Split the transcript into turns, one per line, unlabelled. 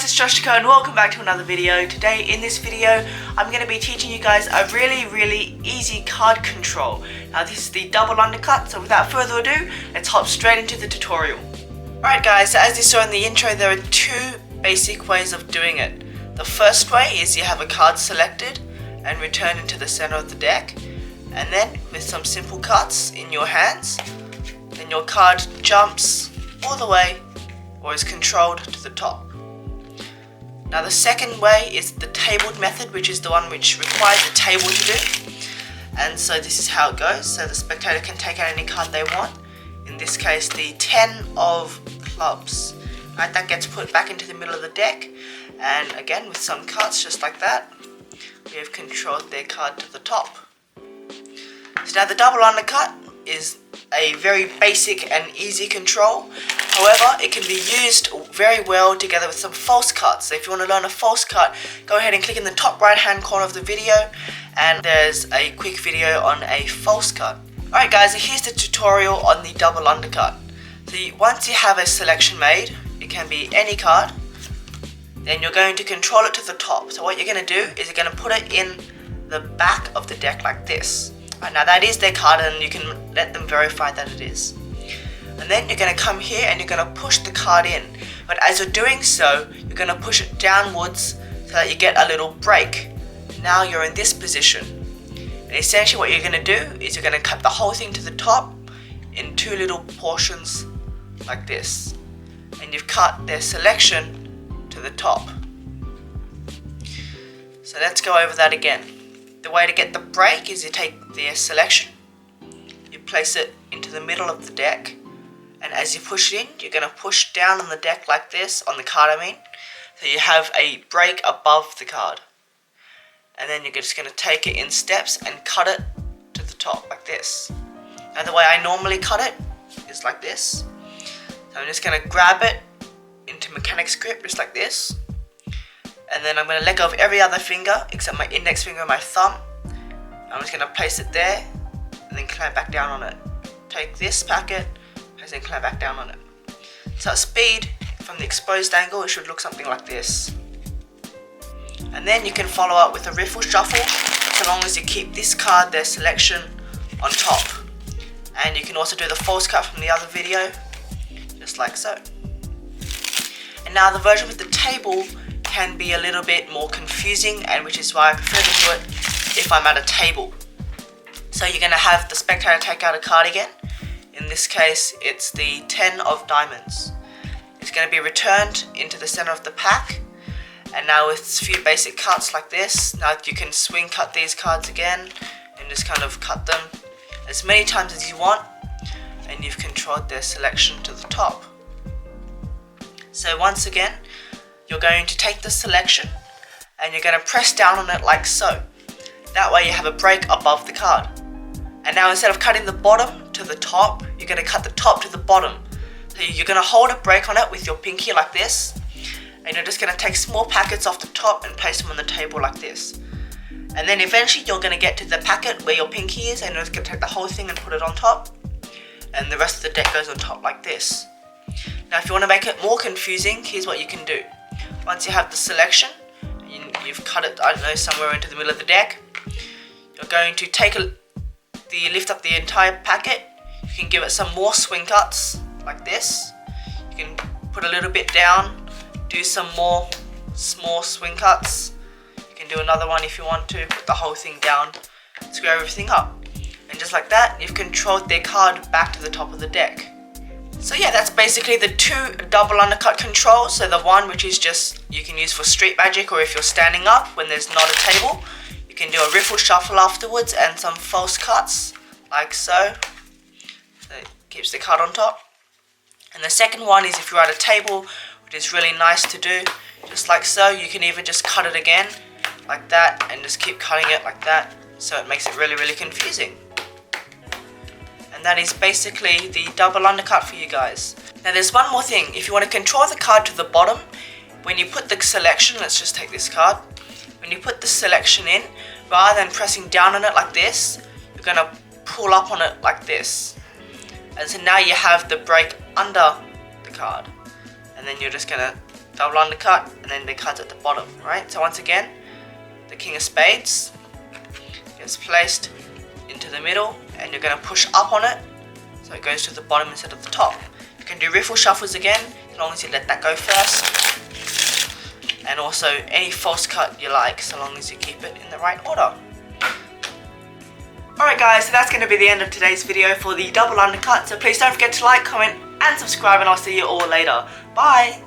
guys, it's Joshsticko and welcome back to another video. Today in this video I'm going to be teaching you guys a really easy card control. Now this is the double undercut, so without further ado, let's hop straight into the tutorial. Alright guys, so as you saw in the intro, there are two basic ways of doing it. The first way is you have a card selected and return into the center of the deck, and then with some simple cuts in your hands, then your card jumps all the way or is controlled to the top. Now the second way is the tabled method, which is the one which requires a table to do. And so this is how it goes. So the spectator can take out any card they want. In this case, the 10 of clubs. Right, that gets put back into the middle of the deck. And again, with some cuts just like that, we have controlled their card to the top. So now the double undercut is a very basic and easy control. However, it can be used very well together with some false cuts. So if you want to learn a false cut, go ahead and click in the top right hand corner of the video and there's a quick video on a false cut. Alright guys, so here's the tutorial on the double undercut. So once you have a selection made, it can be any card, then you're going to control it to the top. So what you're going to do is you're going to put it in the back of the deck like this. Right, now that is their card and you can let them verify that it is. And then you're going to come here and you're going to push the card in. But as you're doing so, you're going to push it downwards so that you get a little break. Now you're in this position. And essentially what you're going to do is you're going to cut the whole thing to the top in two little portions like this. And you've cut their selection to the top. So let's go over that again. The way to get the break is you take their selection, you place it into the middle of the deck, and as you push it in, you're going to push down on the deck like this, on the card I mean, so you have a break above the card. And then you're just going to take it in steps and cut it to the top like this. Now the way I normally cut it is like this. So I'm just going to grab it into mechanic's grip just like this. And then I'm going to let go of every other finger except my index finger and my thumb. I'm just going to place it there and then clamp back down on it. Take this packet and then clamp back down on it. So at speed, from the exposed angle, it should look something like this. And then you can follow up with a riffle shuffle so long as you keep this card, their selection, on top. And you can also do the false cut from the other video, just like so. And now the version with the table can be a little bit more confusing, and which is why I prefer to do it if I'm at a table. So you're going to have the spectator take out a card again. In this case, it's the 10 of diamonds. It's going to be returned into the center of the pack. And now with a few basic cuts like this, now you can swing cut these cards again and just kind of cut them as many times as you want, and you've controlled their selection to the top. So once again, you're going to take the selection and you're going to press down on it like so. That way you have a break above the card. And now instead of cutting the bottom to the top, you're going to cut the top to the bottom. So you're going to hold a break on it with your pinky like this. And you're just going to take small packets off the top and place them on the table like this. And then eventually you're going to get to the packet where your pinky is, and you're just going to take the whole thing and put it on top. And the rest of the deck goes on top like this. Now if you want to make it more confusing, here's what you can do. Once you have the selection, you've cut it, I don't know, somewhere into the middle of the deck, you're going to lift up the entire packet. You can give it some more swing cuts, like this. You can put a little bit down, do some more small swing cuts. You can do another one if you want to, put the whole thing down, square everything up. And just like that, you've controlled their card back to the top of the deck. So yeah, that's basically the two double undercut controls. So the one which is just you can use for street magic, or if you're standing up when there's not a table, you can do a riffle shuffle afterwards and some false cuts like so. So it keeps the card on top. And the second one is if you're at a table, which is really nice to do, just like so. You can even just cut it again like that and just keep cutting it like that, so it makes it really confusing. And that is basically the double undercut for you guys. Now there's one more thing. If you want to control the card to the bottom, when you put the selection, let's just take this card. When you put the selection in, rather than pressing down on it like this, you're going to pull up on it like this. And so now you have the break under the card. And then you're just going to double undercut, and then the cards at the bottom, right? So once again, the king of spades gets placed into the middle, and you're going to push up on it, so it goes to the bottom instead of the top. You can do riffle shuffles again, as long as you let that go first. And also any false cut you like, so long as you keep it in the right order. Alright guys, so that's going to be the end of today's video for the double undercut, so please don't forget to like, comment and subscribe, and I'll see you all later. Bye!